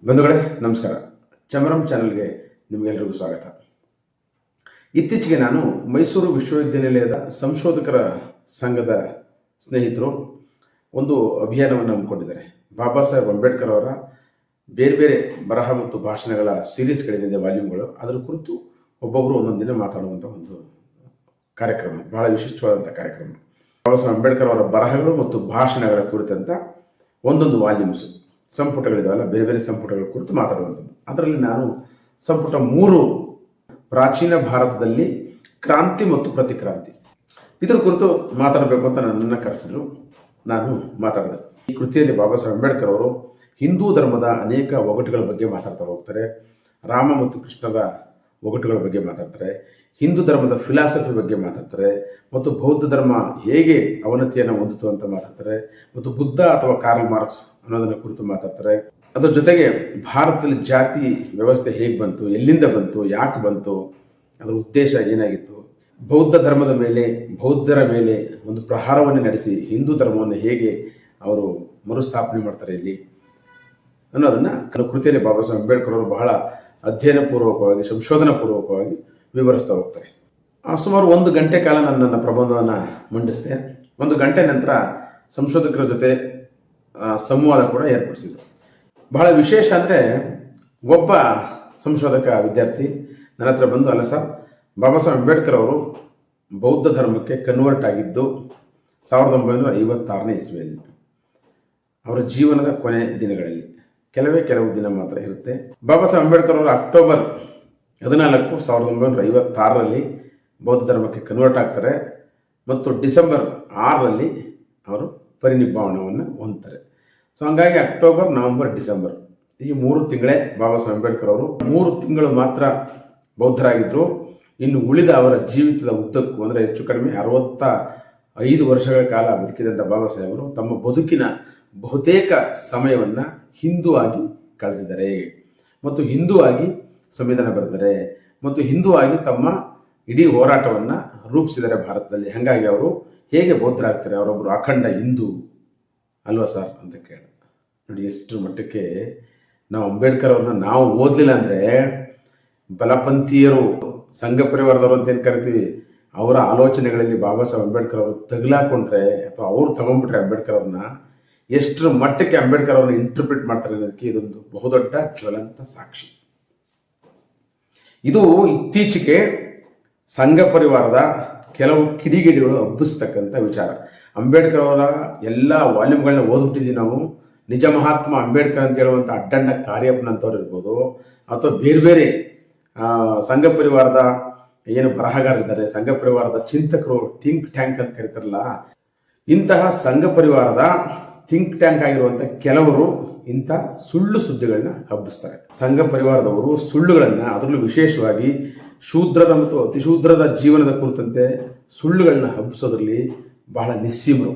ಬಂಧುಗಳೇ ನಮಸ್ಕಾರ. ಚಮರಂ ಚಾನೆಲ್ಗೆ ನಿಮಗೆಲ್ಲರಿಗೂ ಸ್ವಾಗತ. ಇತ್ತೀಚೆಗೆ ನಾನು ಮೈಸೂರು ವಿಶ್ವವಿದ್ಯಾನಿಲಯದ ಸಂಶೋಧಕರ ಸಂಘದ ಸ್ನೇಹಿತರು ಒಂದು ಅಭಿಯಾನವನ್ನು ಹಮ್ಮಿಕೊಂಡಿದ್ದಾರೆ. ಬಾಬಾ ಸಾಹೇಬ್ ಅಂಬೇಡ್ಕರ್ ಅವರ ಬೇರೆ ಬೇರೆ ಬರಹ ಮತ್ತು ಭಾಷಣಗಳ ಸೀರೀಸ್ಗಳಿದೆ, ವಾಲ್ಯೂಮ್ಗಳು. ಅದರ ಕುರಿತು ಒಬ್ಬೊಬ್ಬರು ಒಂದೊಂದು ದಿನ ಮಾತಾಡುವಂಥ ಒಂದು ಕಾರ್ಯಕ್ರಮ, ಬಹಳ ವಿಶಿಷ್ಟವಾದಂಥ ಕಾರ್ಯಕ್ರಮ. ಬಾಬಾ ಸಾಹೇಬ್ ಅಂಬೇಡ್ಕರ್ ಅವರ ಬರಹಗಳು ಮತ್ತು ಭಾಷಣಗಳ ಕುರಿತಂತ ಒಂದೊಂದು ವಾಲ್ಯೂಮ್ಸ್, ಸಂಪುಟಗಳಿದಾವಲ್ಲ, ಬೇರೆ ಬೇರೆ ಸಂಪುಟಗಳ ಕುರಿತು ಮಾತಾಡುವಂಥದ್ದು. ಅದರಲ್ಲಿ ನಾನು ಸಂಪುಟ 3 ಪ್ರಾಚೀನ ಭಾರತದಲ್ಲಿ ಕ್ರಾಂತಿ ಮತ್ತು ಪ್ರತಿಕ್ರಾಂತಿ, ಇದರ ಕುರಿತು ಮಾತಾಡಬೇಕು ಅಂತ ನನ್ನನ್ನು ಕರೆಸಿದ್ರು. ನಾನು ಮಾತಾಡಿದೆ. ಈ ಕೃತಿಯಲ್ಲಿ ಬಾಬಾ ಸಾಹೇಬ್ ಅಂಬೇಡ್ಕರ್ ಅವರು ಹಿಂದೂ ಧರ್ಮದ ಅನೇಕ ಒಗಟುಗಳ ಬಗ್ಗೆ ಮಾತಾಡ್ತಾ ಹೋಗ್ತಾರೆ. ರಾಮ ಮತ್ತು ಕೃಷ್ಣರ ಒಗಟುಗಳ ಬಗ್ಗೆ ಮಾತಾಡ್ತಾರೆ. ಹಿಂದೂ ಧರ್ಮದ ಫಿಲಾಸಫಿ ಬಗ್ಗೆ ಮಾತಾಡ್ತಾರೆ. ಮತ್ತು ಬೌದ್ಧ ಧರ್ಮ ಹೇಗೆ ಅವನತಿಯನ್ನು ಹೊಂದಿತು ಅಂತ ಮಾತಾಡ್ತಾರೆ. ಮತ್ತು ಬುದ್ಧ ಅಥವಾ ಕಾರ್ಲ್ ಮಾರ್ಕ್ಸ್ ಅನ್ನೋದನ್ನ ಕುರಿತು ಮಾತಾಡ್ತಾರೆ. ಅದರ ಜೊತೆಗೆ ಭಾರತದಲ್ಲಿ ಜಾತಿ ವ್ಯವಸ್ಥೆ ಹೇಗೆ ಬಂತು, ಎಲ್ಲಿಂದ ಬಂತು, ಯಾಕೆ ಬಂತು, ಅದರ ಉದ್ದೇಶ ಏನಾಗಿತ್ತು, ಬೌದ್ಧ ಧರ್ಮದ ಮೇಲೆ, ಬೌದ್ಧರ ಮೇಲೆ ಒಂದು ಪ್ರಹಾರವನ್ನು ನಡೆಸಿ ಹಿಂದೂ ಧರ್ಮವನ್ನು ಹೇಗೆ ಅವರು ಮರುಸ್ಥಾಪನೆ ಮಾಡ್ತಾರೆ ಇಲ್ಲಿ ಅನ್ನೋದನ್ನ ಕೃತಿಯಲ್ಲಿ ಬಾಬಾ ಸಾಹೇಬ್ ಅಂಬೇಡ್ಕರ್ ಅವರು ಬಹಳ ಅಧ್ಯಯನ ಪೂರ್ವಕವಾಗಿ, ಸಂಶೋಧನಾ ಪೂರ್ವಕವಾಗಿ ವಿವರಿಸ್ತಾ ಹೋಗ್ತಾರೆ. ಸುಮಾರು 1 ಗಂಟೆ ಕಾಲ ನನ್ನ ಪ್ರಬಂಧವನ್ನು ಮಂಡಿಸಿದೆ. 1 ಗಂಟೆ ನಂತರ ಸಂಶೋಧಕರ ಜೊತೆ ಸಂವಾದ ಕೂಡ ಏರ್ಪಡಿಸಿದ್ರು. ಬಹಳ ವಿಶೇಷ ಅಂದರೆ, ಒಬ್ಬ ಸಂಶೋಧಕ ವಿದ್ಯಾರ್ಥಿ ನನ್ನ ಹತ್ರ ಬಂದು, ಅಲ್ಲ ಸರ್, ಬಾಬಾ ಸಾಹೇಬ್ ಅಂಬೇಡ್ಕರ್ ಅವರು ಬೌದ್ಧ ಧರ್ಮಕ್ಕೆ ಕನ್ವರ್ಟ್ ಆಗಿದ್ದು 1956ನೇ ಇಸ್ವಿಯಲ್ಲಿ, ಅವರ ಜೀವನದ ಕೊನೆ ದಿನಗಳಲ್ಲಿ, ಕೆಲವು ದಿನ ಮಾತ್ರ ಇರುತ್ತೆ. ಬಾಬಾ ಸಾಹೇಬ್ ಅಂಬೇಡ್ಕರ್ ಅವರು ಅಕ್ಟೋಬರ್ 14, 1956ರಲ್ಲಿ ಬೌದ್ಧ ಧರ್ಮಕ್ಕೆ ಕನ್ವರ್ಟ್ ಆಗ್ತಾರೆ ಮತ್ತು ಡಿಸೆಂಬರ್ 6ರಲ್ಲಿ ಅವರು ಪರಿನಿಬ್ಬಾವಣವನ್ನು ಹೊಂದ್ತಾರೆ. ಸೊ ಹಂಗಾಗಿ ಅಕ್ಟೋಬರ್, ನವೆಂಬರ್, ಡಿಸೆಂಬರ್ ಈ 3 ತಿಂಗಳೇ ಬಾಬಾ ಸಾಹೇಬ್ ಅಂಬೇಡ್ಕರ್ ಅವರು 3 ತಿಂಗಳು ಮಾತ್ರ ಬೌದ್ಧರಾಗಿದ್ದರು. ಇನ್ನು ಉಳಿದ ಅವರ ಜೀವಿತದ ಉದ್ದಕ್ಕೂ, ಅಂದರೆ ಹೆಚ್ಚು ಕಡಿಮೆ 65 ವರ್ಷಗಳ ಕಾಲ ಬದುಕಿದಂಥ ಬಾಬಾ ಸಾಹೇಬರು ತಮ್ಮ ಬದುಕಿನ ಬಹುತೇಕ ಸಮಯವನ್ನು ಹಿಂದೂ ಆಗಿ ಕಳೆದಿದ್ದಾರೆ ಮತ್ತು ಹಿಂದೂ ಆಗಿ ಸಂವಿಧಾನ ಬರೆದಿದ್ದಾರೆ ಮತ್ತು ಹಿಂದೂ ಆಗಿ ತಮ್ಮ ಇಡೀ ಹೋರಾಟವನ್ನು ರೂಪಿಸಿದ್ದಾರೆ ಭಾರತದಲ್ಲಿ. ಹಾಗಾಗಿ ಅವರು ಹೇಗೆ ಬೌದ್ಧರಾಗ್ತಾರೆ, ಅವರೊಬ್ಬರು ಅಖಂಡ ಹಿಂದೂ ಅಲ್ವಾ ಸರ್ ಅಂತ ಕೇಳ. ನೋಡಿ ಎಷ್ಟು ಮಟ್ಟಕ್ಕೆ ನಾವು ಅಂಬೇಡ್ಕರ್ ಅವ್ರನ್ನ ನಾವು ಓದಲಿಲ್ಲ ಅಂದರೆ, ಬಲಪಂಥೀಯರು, ಸಂಘ ಪರಿವಾರದವರು ಅಂತ ಏನು ಕರಿತೀವಿ, ಅವರ ಆಲೋಚನೆಗಳಲ್ಲಿ ಬಾಬಾ ಸಾಹೇಬ್ ಅಂಬೇಡ್ಕರ್ ಅವರು ತಗಲಾಕೊಂಡ್ರೆ ಅಥವಾ ಅವ್ರು ತಗೊಂಡ್ಬಿಟ್ರೆ ಅಂಬೇಡ್ಕರ್ ಅವ್ರನ್ನ, ಎಷ್ಟರ ಮಟ್ಟಕ್ಕೆ ಅಂಬೇಡ್ಕರ್ ಅವ್ರನ್ನ ಇಂಟರ್ಪ್ರಿಟ್ ಮಾಡ್ತಾರೆ ಅನ್ನೋದಕ್ಕೆ ಇದೊಂದು ಬಹುದೊಡ್ಡ ಜ್ವಲಂತ ಸಾಕ್ಷಿ. ಇದು ಇತ್ತೀಚೆಗೆ ಸಂಘ ಪರಿವಾರದ ಕೆಲವು ಕಿಡಿಗೇಡಿಗಳು ಹಬ್ಬಿಸ್ತಕ್ಕಂಥ ವಿಚಾರ. ಅಂಬೇಡ್ಕರ್ ಅವರ ಎಲ್ಲ ವಾಲ್ಯೂಮ್ಗಳನ್ನ ಓದ್ಬಿಟ್ಟಿದ್ದೀವಿ ನಾವು. ನಿಜ ಮಹಾತ್ಮ ಅಂಬೇಡ್ಕರ್ ಅಂತ ಹೇಳುವಂಥ ಅಡ್ಡಣ್ಣ ಕಾರ್ಯಪ್ಪನಂತವ್ರು ಇರ್ಬೋದು, ಅಥವಾ ಬೇರೆ ಬೇರೆ ಸಂಘ ಪರಿವಾರದ ಏನು ಬರಹಗಾರರಿದ್ದಾರೆ, ಸಂಘ ಪರಿವಾರದ ಚಿಂತಕರು, ಥಿಂಕ್ ಟ್ಯಾಂಕ್ ಅಂತ ಕರೀತಾರಲ್ಲ, ಇಂತಹ ಸಂಘ ಪರಿವಾರದ ಥಿಂಕ್ ಟ್ಯಾಂಕ್ ಆಗಿರುವಂಥ ಕೆಲವರು ಇಂಥ ಸುಳ್ಳು ಸುದ್ದಿಗಳನ್ನ ಹಬ್ಬಿಸ್ತಾರೆ. ಸಂಘ ಪರಿವಾರದವರು ಸುಳ್ಳುಗಳನ್ನ, ಅದರಲ್ಲೂ ವಿಶೇಷವಾಗಿ ಶೂದ್ರರ ಮತ್ತು ಅತಿಶೂದ್ರದ ಜೀವನದ ಕುರಿತಂತೆ ಸುಳ್ಳುಗಳನ್ನ ಹಬ್ಬಿಸೋದ್ರಲ್ಲಿ ಬಹಳ ನಿಸ್ಸೀಮರು.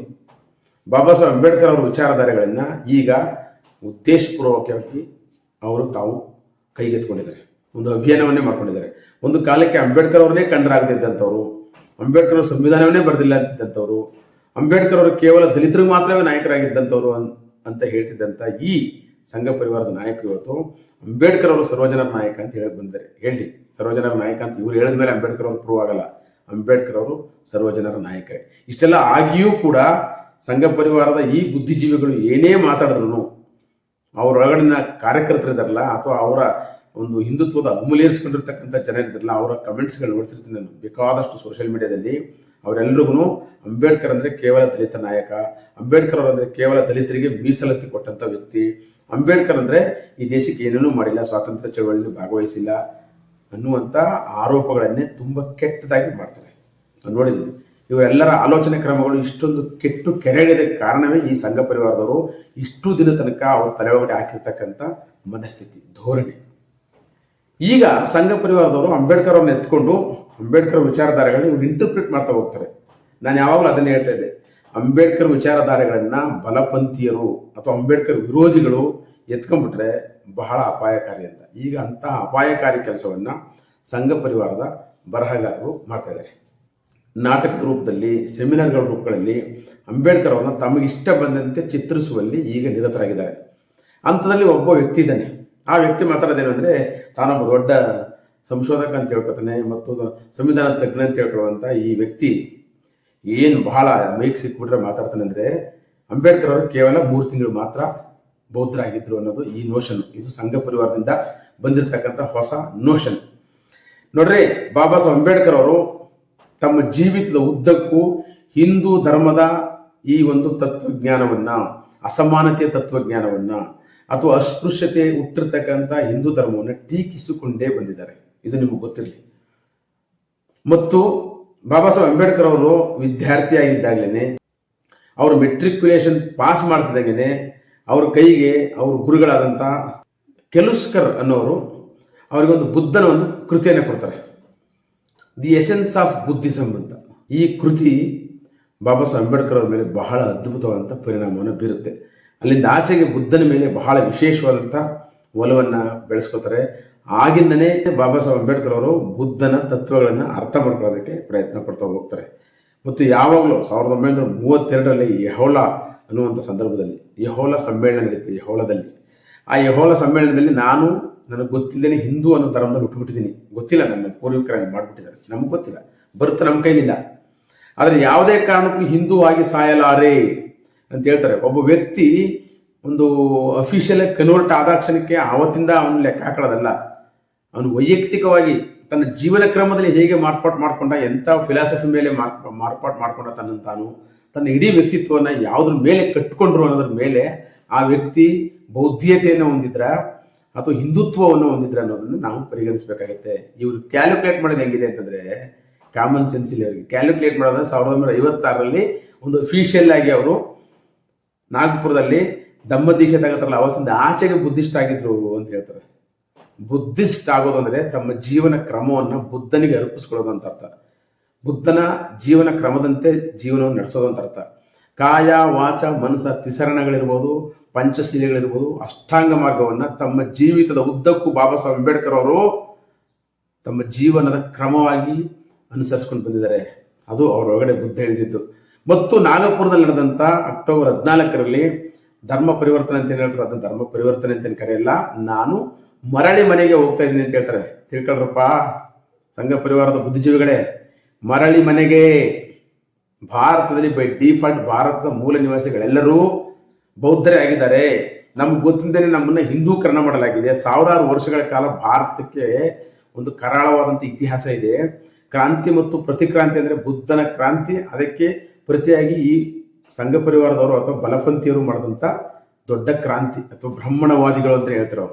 ಬಾಬಾ ಸಾಹೇಬ್ ಅಂಬೇಡ್ಕರ್ ಅವರ ವಿಚಾರಧಾರೆಗಳನ್ನ ಈಗ ಉದ್ದೇಶಪೂರ್ವಕವಾಗಿ ಅವರು ತಾವು ಕೈಗೆತ್ಕೊಂಡಿದ್ದಾರೆ, ಒಂದು ಅಭಿಯಾನವನ್ನೇ ಮಾಡ್ಕೊಂಡಿದ್ದಾರೆ. ಒಂದು ಕಾಲಕ್ಕೆ ಅಂಬೇಡ್ಕರ್ ಅವ್ರನ್ನೇ ಕಂಡರಾಗದಿದ್ದಂಥವ್ರು, ಅಂಬೇಡ್ಕರ್ ಅವರು ಸಂವಿಧಾನವನ್ನೇ ಬರೆದಿಲ್ಲ ಅಂತಿದ್ದಂಥವ್ರು, ಅಂಬೇಡ್ಕರ್ ಅವರು ಕೇವಲ ದಲಿತರಿಗೆ ಮಾತ್ರವೇ ನಾಯಕರಾಗಿದ್ದಂಥವ್ರು ಅಂತ ಹೇಳ್ತಿದ್ದಂಥ ಈ ಸಂಘ ಪರಿವಾರದ ನಾಯಕರು ಇವತ್ತು ಅಂಬೇಡ್ಕರ್ ಅವರು ಸರ್ವಜನರ ನಾಯಕ ಅಂತ ಹೇಳಿ ಬಂದರೆ, ಹೇಳಿ ಸರ್ವಜನರ ನಾಯಕ ಅಂತ ಇವ್ರು ಹೇಳಿದ ಮೇಲೆ ಅಂಬೇಡ್ಕರ್ ಅವರು ಪ್ರೂವ್ ಆಗಲ್ಲ. ಅಂಬೇಡ್ಕರ್ ಅವರು ಸರ್ವಜನರ ನಾಯಕರೇ. ಇಷ್ಟೆಲ್ಲ ಆಗಿಯೂ ಕೂಡ ಸಂಘ ಪರಿವಾರದ ಈ ಬುದ್ಧಿಜೀವಿಗಳು ಏನೇ ಮಾತಾಡಿದ್ರು, ಅವರೊಳಗಡಿನ ಕಾರ್ಯಕರ್ತರಿದಾರಲ್ಲ ಅಥವಾ ಅವರ ಒಂದು ಹಿಂದುತ್ವದ ಅಮೂಲ್ಯರಿಸ್ಕೊಂಡಿರ್ತಕ್ಕಂಥ ಜನರಿದ್ದಾರಲ್ಲ, ಅವರ ಕಮೆಂಟ್ಸ್ಗಳು ನೋಡ್ತಿರ್ತೀನಿ ನಾನು ಬೇಕಾದಷ್ಟು ಸೋಷಿಯಲ್ ಮೀಡಿಯಾದಲ್ಲಿ. ಅವರೆಲ್ಲರಿಗೂ ಅಂಬೇಡ್ಕರ್ ಅಂದರೆ ಕೇವಲ ದಲಿತ ನಾಯಕ, ಅಂಬೇಡ್ಕರ್ ಅವರಂದರೆ ಕೇವಲ ದಲಿತರಿಗೆ ಮೀಸಲಾತಿ ಕೊಟ್ಟಂಥ ವ್ಯಕ್ತಿ, ಅಂಬೇಡ್ಕರ್ ಅಂದರೆ ಈ ದೇಶಕ್ಕೆ ಏನೇನೂ ಮಾಡಿಲ್ಲ, ಸ್ವಾತಂತ್ರ್ಯ ಚಳವಳಿಯಲ್ಲಿ ಭಾಗವಹಿಸಿಲ್ಲ ಅನ್ನುವಂಥ ಆರೋಪಗಳನ್ನೇ ತುಂಬ ಕೆಟ್ಟದಾಗಿ ಮಾಡ್ತಾರೆ. ನೋಡಿದ್ದೀವಿ. ಇವರೆಲ್ಲರ ಆಲೋಚನೆ ಕ್ರಮಗಳು ಇಷ್ಟೊಂದು ಕೆಟ್ಟು ಕೆರಳಿದ ಕಾರಣವೇ ಈ ಸಂಘ ಪರಿವಾರದವರು ಇಷ್ಟು ದಿನ ತನಕ ಅವ್ರ ತಲೆ ಒಳಗಡೆ ಹಾಕಿರ್ತಕ್ಕಂಥ ಮನಸ್ಥಿತಿ, ಧೋರಣೆ. ಈಗ ಸಂಘ ಪರಿವಾರದವರು ಅಂಬೇಡ್ಕರ್ ಅವ್ರನ್ನ ಎತ್ಕೊಂಡು ಅಂಬೇಡ್ಕರ್ ವಿಚಾರಧಾರೆಗಳನ್ನ ಇವ್ರು ಇಂಟರ್ಪ್ರಿಟ್ ಮಾಡ್ತಾ ಹೋಗ್ತಾರೆ. ನಾನು ಯಾವಾಗಲೂ ಅದನ್ನೇ ಹೇಳ್ತಾ ಇದ್ದೆ, ಅಂಬೇಡ್ಕರ್ ವಿಚಾರಧಾರೆಗಳನ್ನ ಬಲಪಂಥೀಯರು ಅಥವಾ ಅಂಬೇಡ್ಕರ್ ವಿರೋಧಿಗಳು ಎತ್ಕೊಂಡ್ಬಿಟ್ರೆ ಬಹಳ ಅಪಾಯಕಾರಿ ಅಂತ. ಈಗ ಅಂತ ಅಪಾಯಕಾರಿ ಕೆಲಸವನ್ನ ಸಂಘ ಪರಿವಾರದ ಬರಹಗಾರರು ಮಾಡ್ತಾ ಇದ್ದಾರೆ. ನಾಟಕದ ರೂಪದಲ್ಲಿ, ಸೆಮಿನಾರ್ಗಳ ರೂಪಗಳಲ್ಲಿ ಅಂಬೇಡ್ಕರ್ ಅವರನ್ನ ತಮಗಿಷ್ಟ ಬಂದಂತೆ ಚಿತ್ರಿಸುವಲ್ಲಿ ಈಗ ನಿರತರಾಗಿದ್ದಾರೆ. ಅಂಥದ್ರಲ್ಲಿ ಒಬ್ಬ ವ್ಯಕ್ತಿ ಇದ್ದಾನೆ, ಆ ವ್ಯಕ್ತಿ ಮಾತಾಡೋದೇನು ಅಂದರೆ ತಾನೊಬ್ಬ ದೊಡ್ಡ ಸಂಶೋಧಕ ಅಂತ ಹೇಳ್ಕೊತಾನೆ ಮತ್ತು ಸಂವಿಧಾನ ತಜ್ಞ ಅಂತ ಹೇಳ್ಕೊಳ್ಳುವಂಥ ಈ ವ್ಯಕ್ತಿ ಏನು ಬಹಳ ಮೈಕ್ ಸಿಕ್ಬಿಟ್ರೆ ಮಾತಾಡ್ತಾನೆ ಅಂದರೆ ಅಂಬೇಡ್ಕರ್ ಅವರು ಕೇವಲ 3 ತಿಂಗಳು ಮಾತ್ರ ಬೌದ್ಧರಾಗಿದ್ದರು ಅನ್ನೋದು ಈ ನೋಷನ್. ಇದು ಸಂಘ ಪರಿವಾರದಿಂದ ಬಂದಿರತಕ್ಕಂಥ ಹೊಸ ನೋಷನ್. ನೋಡ್ರಿ, ಬಾಬಾ ಸಾಹೇಬ್ ಅಂಬೇಡ್ಕರ್ ಅವರು ತಮ್ಮ ಜೀವಿತದ ಉದ್ದಕ್ಕೂ ಹಿಂದೂ ಧರ್ಮದ ಈ ಒಂದು ತತ್ವಜ್ಞಾನವನ್ನ, ಅಸಮಾನತೆಯ ತತ್ವಜ್ಞಾನವನ್ನ ಅಥವಾ ಅಸ್ಪೃಶ್ಯತೆ ಹುಟ್ಟಿರ್ತಕ್ಕಂಥ ಹಿಂದೂ ಧರ್ಮವನ್ನು ಟೀಕಿಸಿಕೊಂಡೇ ಬಂದಿದ್ದಾರೆ. ಇದು ನಿಮಗೆ ಗೊತ್ತಿರಲಿ. ಮತ್ತು ಬಾಬಾ ಸಾಹೇಬ್ ಅಂಬೇಡ್ಕರ್ ಅವರು ವಿದ್ಯಾರ್ಥಿಯಾಗಿದ್ದಾಗಲೇ, ಅವರು ಮೆಟ್ರಿಕ್ಯುಲೇಷನ್ ಪಾಸ್ ಮಾಡ್ತಿದ್ದಾಗೇನೆ ಅವ್ರ ಕೈಗೆ ಅವ್ರ ಗುರುಗಳಾದಂಥ ಕೆಲುಸ್ಕರ್ ಅನ್ನೋರು ಅವರಿಗೊಂದು ಬುದ್ಧನ ಒಂದು ಕೃತಿಯನ್ನು ಕೊಡ್ತಾರೆ, ದಿ ಎಸೆನ್ಸ್ ಆಫ್ ಬುದ್ಧಿಸಮ್ ಅಂತ. ಈ ಕೃತಿ ಬಾಬಾ ಸಾಹೇಬ್ ಅಂಬೇಡ್ಕರ್ ಅವ್ರ ಮೇಲೆ ಬಹಳ ಅದ್ಭುತವಾದಂಥ ಪರಿಣಾಮವನ್ನು ಬೀರುತ್ತೆ. ಅಲ್ಲಿಂದ ಆಚೆಗೆ ಬುದ್ಧನ ಮೇಲೆ ಬಹಳ ವಿಶೇಷವಾದಂಥ ಒಲವನ್ನು ಬೆಳೆಸ್ಕೋತಾರೆ. ಆಗಿಂದನೇ ಬಾಬಾ ಸಾಹೇಬ್ ಅಂಬೇಡ್ಕರ್ ಅವರು ಬುದ್ಧನ ತತ್ವಗಳನ್ನು ಅರ್ಥ ಮಾಡ್ಕೊಳ್ಳೋದಕ್ಕೆ ಪ್ರಯತ್ನ ಪಡ್ತಾ ಹೋಗ್ತಾರೆ. ಮತ್ತು ಯಾವಾಗಲೂ 1932ರಲ್ಲಿ ಯಹೋಲಾ ಅನ್ನುವಂಥ ಸಂದರ್ಭದಲ್ಲಿ ಯಹೋಲಾ ಸಮ್ಮೇಳನ ನಡೀತದೆ ಯಹೋಲಾದಲ್ಲಿ. ಆ ಯಹೋಲಾ ಸಮ್ಮೇಳನದಲ್ಲಿ ನನಗೆ ಗೊತ್ತಿಲ್ಲದೇ ಹಿಂದೂ ಅನ್ನೋ ಧರ್ಮದಲ್ಲಿ ಹುಟ್ಟುಬಿಟ್ಟಿದ್ದೀನಿ. ಗೊತ್ತಿಲ್ಲ, ನಮ್ಮ ಪೂರ್ವಿಕರಾಗಿ ಮಾಡಿಬಿಟ್ಟಿದ್ದಾರೆ, ನಮ್ಗೆ ಗೊತ್ತಿಲ್ಲ, ಬರುತ್ತೆ ನಮ್ಮ ಕೈಲಿಲ್ಲ. ಆದರೆ ಯಾವುದೇ ಕಾರಣಕ್ಕೂ ಹಿಂದೂ ಆಗಿ ಸಾಯಲಾರೆ ಅಂತ ಹೇಳ್ತಾರೆ. ಒಬ್ಬ ವ್ಯಕ್ತಿ ಒಂದು ಅಫಿಷಿಯಲ್ ಕನ್ವರ್ಟ್ ಆದಾಕ್ಷಣಕ್ಕೆ ಆವತ್ತಿಂದ ಅವನು ಲೆಕ್ಕ ಹಾಕೊಳ್ಳೋದಲ್ಲ. ಅವನು ವೈಯಕ್ತಿಕವಾಗಿ ತನ್ನ ಜೀವನ ಕ್ರಮದಲ್ಲಿ ಹೇಗೆ ಮಾರ್ಪಾಟು ಮಾಡ್ಕೊಂಡ, ಎಂಥ ಫಿಲಾಸಫಿ ಮೇಲೆ ಮಾರ್ಪಾಟು ಮಾಡ್ಕೊಂಡ ತಾನು ತನ್ನ ಇಡೀ ವ್ಯಕ್ತಿತ್ವವನ್ನು ಯಾವುದ್ರ ಮೇಲೆ ಕಟ್ಕೊಂಡ್ರು ಅನ್ನೋದ್ರ ಮೇಲೆ ಆ ವ್ಯಕ್ತಿ ಬೌದ್ಧೀಯತೆಯನ್ನು ಹೊಂದಿದ್ರ ಅಥವಾ ಹಿಂದುತ್ವವನ್ನು ಹೊಂದಿದ್ರ ಅನ್ನೋದನ್ನು ನಾವು ಪರಿಗಣಿಸಬೇಕಾಗತ್ತೆ. ಇವರು ಕ್ಯಾಲ್ಕುಲೇಟ್ ಮಾಡೋದು ಹೆಂಗಿದೆ ಅಂತಂದ್ರೆ, ಕಾಮನ್ ಸೆನ್ಸ್ ಇಲ್ಲಿ ಅವರಿಗೆ ಕ್ಯಾಲ್ಕುಲೇಟ್ ಮಾಡೋದು 1956ರಲ್ಲಿ ಒಂದು ಅಫಿಷಿಯಲ್ ಆಗಿ ಅವರು ನಾಗ್ಪುರದಲ್ಲಿ ಧಮ್ಮ ದೀಕ್ಷೆ ತಗೋತಾರಲ್ಲ, ಅವತ್ತಿಂದ ಆಚೆಗೆ ಬುದ್ಧಿಸ್ಟ್ ಆಗಿದ್ರು ಅಂತ ಹೇಳ್ತಾರೆ. ಬುದ್ಧಿಸ್ಟ್ ಆಗೋದು ಅಂದ್ರೆ ತಮ್ಮ ಜೀವನ ಕ್ರಮವನ್ನು ಬುದ್ಧನಿಗೆ ಅರ್ಪಿಸ್ಕೊಳ್ಳೋದು ಅಂತ ಅರ್ಥ. ಬುದ್ಧನ ಜೀವನ ಕ್ರಮದಂತೆ ಜೀವನವನ್ನು ನಡೆಸೋದು ಅಂತ ಅರ್ಥ. ಕಾಯ ವಾಚ ಮನಸ್ಸ ತಿಸರಣಗಳಿರ್ಬೋದು, ಪಂಚಶೀಲೆಗಳಿರ್ಬೋದು, ಅಷ್ಟಾಂಗ ಮಾರ್ಗವನ್ನು ತಮ್ಮ ಜೀವಿತದ ಉದ್ದಕ್ಕೂ ಬಾಬಾ ಸಾಹೇಬ್ ಅಂಬೇಡ್ಕರ್ ಅವರು ತಮ್ಮ ಜೀವನದ ಕ್ರಮವಾಗಿ ಅನುಸರಿಸ್ಕೊಂಡು ಬಂದಿದ್ದಾರೆ. ಅದು ಅವರೊಳಗಡೆ ಬುದ್ಧ ಹೇಳಿದ್ದು. ಮತ್ತು ನಾಗಪುರದಲ್ಲಿ ನಡೆದಂಥ ಅಕ್ಟೋಬರ್ 14ರಲ್ಲಿ ಧರ್ಮ ಪರಿವರ್ತನೆ ಅಂತ ಹೇಳ್ತಾರೆ. ಅದನ್ನು ಧರ್ಮ ಪರಿವರ್ತನೆ ಅಂತ ಕರೆಯಲ್ಲ, ನಾನು ಮರಳಿ ಮನೆಗೆ ಹೋಗ್ತಾ ಇದ್ದೀನಿ ಅಂತ ಹೇಳ್ತಾರೆ. ತಿಳ್ಕೊಳ್ರಪ್ಪ ಸಂಘ ಪರಿವಾರದ ಬುದ್ಧಿಜೀವಿಗಳೇ, ಮರಳಿ ಮನೆಗೆ. ಭಾರತದಲ್ಲಿ ಬೈ ಡಿಫಾಲ್ಟ್ ಭಾರತದ ಮೂಲ ನಿವಾಸಿಗಳೆಲ್ಲರೂ ಬೌದ್ಧರೇ ಆಗಿದ್ದಾರೆ. ನಮ್ಗೆ ಗೊತ್ತಿಲ್ಲದೇ ನಮ್ಮನ್ನ ಹಿಂದೂಕರಣ ಮಾಡಲಾಗಿದೆ. ಸಾವಿರಾರು ವರ್ಷಗಳ ಕಾಲ ಭಾರತಕ್ಕೆ ಒಂದು ಕರಾಳವಾದಂಥ ಇತಿಹಾಸ ಇದೆ. ಕ್ರಾಂತಿ ಮತ್ತು ಪ್ರತಿಕ್ರಾಂತಿ ಅಂದರೆ ಬುದ್ಧನ ಕ್ರಾಂತಿ, ಅದಕ್ಕೆ ಪ್ರತಿಯಾಗಿ ಈ ಸಂಘ ಪರಿವಾರದವರು ಅಥವಾ ಬಲಪಂಥಿಯರು ಮಾಡಿದಂಥ ದೊಡ್ಡ ಕ್ರಾಂತಿ ಅಥವಾ ಬ್ರಾಹ್ಮಣವಾದಿಗಳು ಅಂತ ಹೇಳ್ತಾರೆ.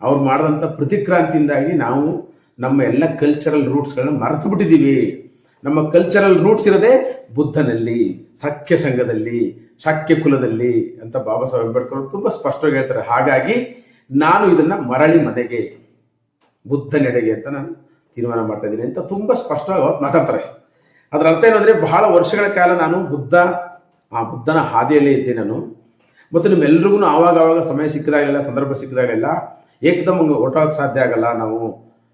ಅವ್ರು ಮಾಡಿದಂಥ ಪ್ರತಿಕ್ರಾಂತಿಯಿಂದಾಗಿ ನಾವು ನಮ್ಮ ಎಲ್ಲ ಕಲ್ಚರಲ್ ರೂಟ್ಸ್ಗಳನ್ನ ಮರೆತು ಬಿಟ್ಟಿದ್ದೀವಿ. ನಮ್ಮ ಕಲ್ಚರಲ್ ರೂಟ್ಸ್ ಇರೋದೇ ಬುದ್ಧನಲ್ಲಿ, ಸಖ್ಯ ಸಂಘದಲ್ಲಿ, ಶಾಕ್ಯ ಕುಲದಲ್ಲಿ ಅಂತ ಬಾಬಾ ಸಾಹೇಬ್ ಅಂಬೇಡ್ಕರ್ ಅವರು ತುಂಬಾ ಸ್ಪಷ್ಟವಾಗಿ ಹೇಳ್ತಾರೆ. ಹಾಗಾಗಿ ನಾನು ಇದನ್ನ ಮರಳಿ ಮನೆಗೆ, ಬುದ್ಧನೆಡೆಗೆ ಅಂತ ನಾನು ತೀರ್ಮಾನ ಮಾಡ್ತಾ ಇದ್ದೀನಿ ಅಂತ ತುಂಬಾ ಸ್ಪಷ್ಟವಾಗಿ ಅವತ್ತು ಮಾತಾಡ್ತಾರೆ. ಅದರ ಅರ್ಥ ಏನಂದ್ರೆ, ಬಹಳ ವರ್ಷಗಳ ಕಾಲ ನಾನು ಬುದ್ಧನ ಹಾದಿಯಲ್ಲೇ ಇದ್ದೆ ನಾನು. ಮತ್ತು ನಿಮ್ಮೆಲ್ರಿಗೂ ಆವಾಗ ಸಮಯ ಸಿಕ್ಕಿದಾಗಲೆಲ್ಲ, ಸಂದರ್ಭ ಸಿಕ್ಕಿದಾಗಲೆಲ್ಲ ಏಕದಮ್ ಹೊರಟೋಗಕ್ಕೆ ಸಾಧ್ಯ ಆಗಲ್ಲ.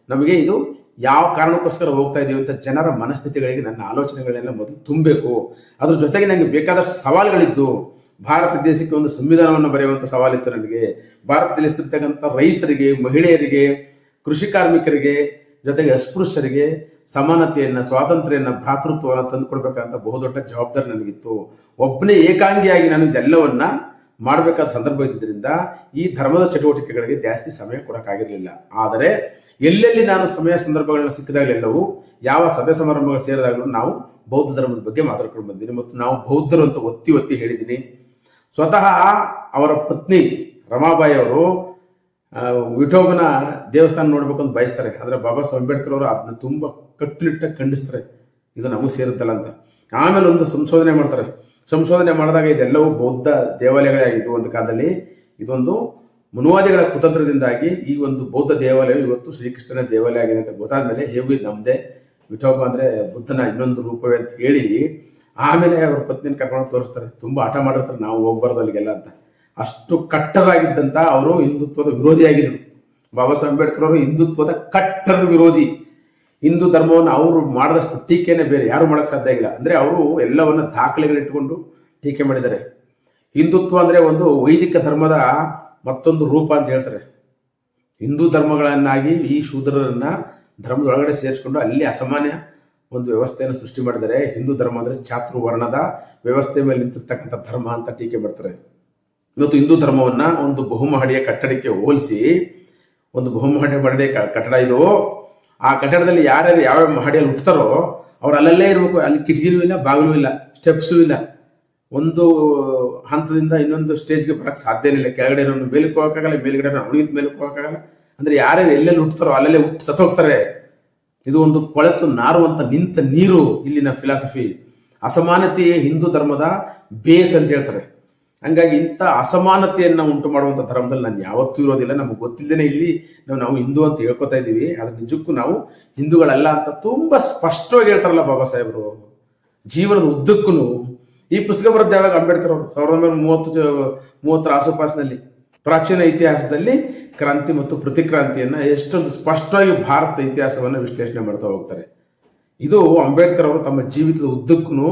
ನಮಗೆ ಇದು ಯಾವ ಕಾರಣಕ್ಕೋಸ್ಕರ ಹೋಗ್ತಾ ಇದೀವಿ ಅಂತ ಜನರ ಮನಸ್ಥಿತಿಗಳಿಗೆ ನನ್ನ ಆಲೋಚನೆಗಳನ್ನೆಲ್ಲ ಮೊದಲು ತುಂಬಬೇಕು. ಅದ್ರ ಜೊತೆಗೆ ನನಗೆ ಬೇಕಾದಷ್ಟು ಸವಾಲುಗಳಿದ್ದು, ಭಾರತ ದೇಶಕ್ಕೆ ಒಂದು ಸಂವಿಧಾನವನ್ನು ಬರೆಯುವಂಥ ಸವಾಲಿತ್ತು ನನಗೆ. ಭಾರತದಲ್ಲಿ ಇರ್ತಕ್ಕಂಥ ರೈತರಿಗೆ, ಮಹಿಳೆಯರಿಗೆ, ಕೃಷಿ ಕಾರ್ಮಿಕರಿಗೆ, ಜೊತೆಗೆ ಅಸ್ಪೃಶ್ಯರಿಗೆ ಸಮಾನತೆಯನ್ನ, ಸ್ವಾತಂತ್ರ್ಯನ, ಭ್ರಾತೃತ್ವವನ್ನು ತಂದುಕೊಡ್ಬೇಕಂತ ಬಹುದೊಡ್ಡ ಜವಾಬ್ದಾರಿ ನನಗಿತ್ತು. ಒಬ್ಬನೇ ಏಕಾಂಗಿಯಾಗಿ ನಾನು ಇದೆಲ್ಲವನ್ನ ಮಾಡಬೇಕಾದ ಸಂದರ್ಭ ಇದ್ದಿದ್ದರಿಂದ ಈ ಧರ್ಮದ ಚಟುವಟಿಕೆಗಳಿಗೆ ಜಾಸ್ತಿ ಸಮಯ ಕೊಡೋಕ್ಕಾಗಿರ್ಲಿಲ್ಲ. ಆದರೆ ಎಲ್ಲೆಲ್ಲಿ ನಾನು ಸಮಯ ಸಂದರ್ಭಗಳನ್ನ ಸಿಕ್ಕಿದಾಗಲೆಲ್ಲವೂ, ಯಾವ ಸಭೆ ಸಮಾರಂಭಗಳು ಸೇರಿದಾಗಲೂ ನಾವು ಬೌದ್ಧ ಧರ್ಮದ ಬಗ್ಗೆ ಮಾತಾಡ್ಕೊಂಡು ಬಂದಿದ್ದೀನಿ. ಮತ್ತು ನಾವು ಬೌದ್ಧರು ಅಂತ ಒತ್ತಿ ಹೇಳಿದ್ದೀನಿ. ಸ್ವತಃ ಅವರ ಪತ್ನಿ ರಮಾಬಾಯಿ ಅವರು ವಿಠೋಬನ ದೇವಸ್ಥಾನ ನೋಡ್ಬೇಕು ಅಂತ ಬಯಸ್ತಾರೆ. ಆದರೆ ಬಾಬಾ ಸಾಹೇಬ್ ಅಂಬೇಡ್ಕರ್ ಅವರು ಅದನ್ನ ತುಂಬಾ ಕಟ್ಟುನಿಟ್ಟಾಗಿ ಖಂಡಿಸ್ತಾರೆ, ಇದು ನಮಗೆ ಸೇರುತ್ತಲ್ಲ ಅಂತ. ಆಮೇಲೆ ಒಂದು ಸಂಶೋಧನೆ ಮಾಡಿದಾಗ ಇದೆಲ್ಲವೂ ಬೌದ್ಧ ದೇವಾಲಯಗಳೇ ಆಗಿದ್ದು ಒಂದು ಕಾಲದಲ್ಲಿ. ಇದೊಂದು ಮನುವಾದಿಗಳ ಕುತಂತ್ರದಿಂದಾಗಿ ಈ ಒಂದು ಬೌದ್ಧ ದೇವಾಲಯ ಇವತ್ತು ಶ್ರೀಕೃಷ್ಣನ ದೇವಾಲಯ ಆಗಿದೆ ಅಂತ ಗೊತ್ತಾದ್ಮೇಲೆ, ಹೇಗೂ ಇದು ನಮ್ದೇ, ವಿಠೋಬ ಅಂದ್ರೆ ಬುದ್ಧನ ಇನ್ನೊಂದು ರೂಪವೇ ಅಂತ ಹೇಳಿ ಆಮೇಲೆ ಅವ್ರ ಪತ್ನಿನ ಕರ್ಕೊಂಡು ತೋರಿಸ್ತಾರೆ. ತುಂಬಾ ಹಠ ಮಾಡಿರ್ತಾರೆ, ನಾವು ಹೋಗ್ಬಾರ್ದು ಅಲ್ಲಿಗೆಲ್ಲ ಅಂತ. ಅಷ್ಟು ಕಟ್ಟರಾಗಿದ್ದಂತ ಅವರು ಹಿಂದುತ್ವದ ವಿರೋಧಿಯಾಗಿದ್ರು. ಬಾಬಾ ಸಾಹೇಬ್ ಅಂಬೇಡ್ಕರ್ ಅವರು ಹಿಂದುತ್ವದ ಕಟ್ಟರ ವಿರೋಧಿ. ಹಿಂದೂ ಧರ್ಮವನ್ನು ಅವರು ಮಾಡಿದಷ್ಟು ಟೀಕೆನೇ ಬೇರೆ ಯಾರು ಮಾಡಕ್ ಸಾಧ್ಯ ಆಗಿಲ್ಲ. ಅಂದ್ರೆ ಅವರು ಎಲ್ಲವನ್ನ ದಾಖಲೆಗಳಿಟ್ಟುಕೊಂಡು ಟೀಕೆ ಮಾಡಿದ್ದಾರೆ. ಹಿಂದುತ್ವ ಅಂದ್ರೆ ಒಂದು ವೈದಿಕ ಧರ್ಮದ ಮತ್ತೊಂದು ರೂಪ ಅಂತ ಹೇಳ್ತಾರೆ. ಹಿಂದೂ ಧರ್ಮಗಳನ್ನಾಗಿ ಈ ಶೂದ್ರರನ್ನ ಧರ್ಮದೊಳಗಡೆ ಸೇರಿಸ್ಕೊಂಡು ಅಲ್ಲಿ ಅಸಾಮಾನ್ಯ ಒಂದು ವ್ಯವಸ್ಥೆಯನ್ನು ಸೃಷ್ಟಿ ಮಾಡಿದರೆ. ಹಿಂದೂ ಧರ್ಮ ಅಂದರೆ ಚಾತುರ್ವರ್ಣದ ವ್ಯವಸ್ಥೆ ಮೇಲೆ ನಿಂತಿರ್ತಕ್ಕಂಥ ಧರ್ಮ ಅಂತ ಟೀಕೆ ಮಾಡ್ತಾರೆ. ಇವತ್ತು ಹಿಂದೂ ಧರ್ಮವನ್ನ ಒಂದು ಬಹುಮಹಡಿಯ ಕಟ್ಟಡಕ್ಕೆ ಹೋಲಿಸಿ, ಒಂದು ಬಹುಮಹಡಿಯ ಕಟ್ಟಡ ಇದು, ಆ ಕಟ್ಟಡದಲ್ಲಿ ಯಾರ್ಯಾರು ಯಾವ್ಯಾವ ಮಹಡಿಯಲ್ಲಿ ಹುಟ್ಟತಾರೋ ಅವ್ರು ಅಲ್ಲಲ್ಲೇ ಇರಬೇಕು. ಅಲ್ಲಿ ಕಿಟಕಿನೂ ಇಲ್ಲ, ಬಾಗಿಲೂ ಇಲ್ಲ, ಸ್ಟೆಪ್ಸೂ ಇಲ್ಲ. ಒಂದು ಹಂತದಿಂದ ಇನ್ನೊಂದು ಸ್ಟೇಜ್ಗೆ ಬರಕ್ಕೆ ಸಾಧ್ಯನೇ ಇಲ್ಲ. ಕೆಳಗಡೆ ಮೇಲಕ್ಕೆ ಹೋಗಕ್ಕಾಗಲ್ಲ, ಮೇಲ್ಗಡೆ ಅವನಿಗಿಂತ ಮೇಲಕ್ಕೆ ಹೋಗಕ್ಕಾಗಲ್ಲ. ಅಂದ್ರೆ ಯಾರ್ಯಾರು ಎಲ್ಲೆಲ್ಲಿ ಹುಟ್ಟತಾರೋ ಅಲ್ಲಲ್ಲೇ ಹುಟ್ಟು ಸತ್ತೋಗ್ತಾರೆ. ಇದು ಒಂದು ಕೊಳೆತು ನಾರುವಂತ ನಿಂತ ನೀರು ಇಲ್ಲಿನ ಫಿಲಾಸಫಿ. ಅಸಮಾನತೆಯೇ ಹಿಂದೂ ಧರ್ಮದ ಬೇಸ್ ಅಂತ ಹೇಳ್ತಾರೆ. ಹಂಗಾಗಿ ಇಂಥ ಅಸಮಾನತೆಯನ್ನ ಉಂಟು ಮಾಡುವಂತ ಧರ್ಮದಲ್ಲಿ ನಾನು ಯಾವತ್ತೂ ಇರೋದಿಲ್ಲ. ನಮಗೆ ಗೊತ್ತಿಲ್ಲದೇನೆ ಇಲ್ಲಿ ನಾವು ಹಿಂದೂ ಅಂತ ಹೇಳ್ಕೊತಾ ಇದ್ದೀವಿ. ಆದ್ರೆ ನಿಜಕ್ಕೂ ನಾವು ಹಿಂದೂಗಳಲ್ಲ ಅಂತ ತುಂಬಾ ಸ್ಪಷ್ಟವಾಗಿ ಹೇಳ್ತಾರಲ್ಲ ಬಾಬಾ ಸಾಹೇಬರು. ಜೀವನದ ಉದ್ದಕ್ಕೂ ಈ ಪುಸ್ತಕ ಬರೋದು ಯಾವಾಗ? ಅಂಬೇಡ್ಕರ್ ಅವರು 1930 ಆಸುಪಾಸಿನಲ್ಲಿ ಪ್ರಾಚೀನ ಇತಿಹಾಸದಲ್ಲಿ ಕ್ರಾಂತಿ ಮತ್ತು ಪ್ರತಿಕ್ರಾಂತಿಯನ್ನ ಎಷ್ಟೊಂದು ಸ್ಪಷ್ಟವಾಗಿ ಭಾರತದ ಇತಿಹಾಸವನ್ನು ವಿಶ್ಲೇಷಣೆ ಮಾಡ್ತಾ ಹೋಗ್ತಾರೆ. ಇದು ಅಂಬೇಡ್ಕರ್ ಅವರು ತಮ್ಮ ಜೀವಿತದ ಉದ್ದಕ್ಕೂ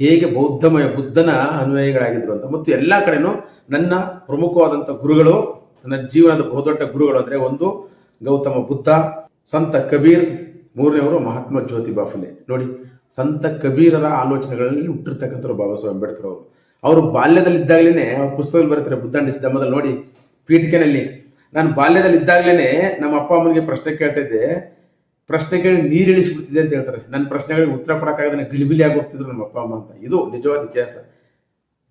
ಹೇಗೆ ಬುದ್ಧನ ಅನುಯಾಯಿಗಳಾಗಿದ್ರು ಅಂತ. ಮತ್ತು ಎಲ್ಲಾ ಕಡೆನೂ ನನ್ನ ಪ್ರಮುಖವಾದಂಥ ಗುರುಗಳು, ನನ್ನ ಜೀವನದ ಬಹುದೊಡ್ಡ ಗುರುಗಳು ಅಂದ್ರೆ ಒಂದು ಗೌತಮ ಬುದ್ಧ, ಸಂತ ಕಬೀರ್, ಮೂರನೇವರು ಮಹಾತ್ಮ ಜ್ಯೋತಿಬಾ ಫುಲೆ. ನೋಡಿ, ಸಂತ ಕಬೀರರ ಆಲೋಚನೆಗಳಲ್ಲಿ ಹುಟ್ಟಿರ್ತಕ್ಕಂಥವ್ರು ಬಾಬಾ ಸಾಹೇಬ್ ಅಂಬೇಡ್ಕರ್ ಅವರು. ಅವರು ಬಾಲ್ಯದಲ್ಲಿದ್ದಾಗಲೇ ಅವ್ರ ಪುಸ್ತಕದಲ್ಲಿ ಬರೀತಾರೆ, ಬುದ್ಧ ಅಂಡ್ ಧಮ್ಮದಲ್ಲಿ ನೋಡಿ ಪೀಠಿಕೆನಲ್ಲಿ. ನಾನು ಬಾಲ್ಯದಲ್ಲಿ ಇದ್ದಾಗಲೇ ನಮ್ಮ ಅಪ್ಪ ಅಮ್ಮನಿಗೆ ಪ್ರಶ್ನೆ ಕೇಳ್ತಾ ಇದ್ದೆ, ಪ್ರಶ್ನೆ ಕೇಳಿ ನೀರಿಳಿಸ್ಬಿಡ್ತಿದೆ ಅಂತ ಹೇಳ್ತಾರೆ. ನನ್ನ ಪ್ರಶ್ನೆಗಳಿಗೆ ಉತ್ತರ ಕೊಡಕ್ಕಾಗದೇ ಗಲಿಬಿಲಿ ಆಗಿ ಹೋಗ್ತಿದ್ರು ನಮ್ಮ ಅಪ್ಪ ಅಮ್ಮ ಅಂತ. ಇದು ನಿಜವಾದ ಇತಿಹಾಸ.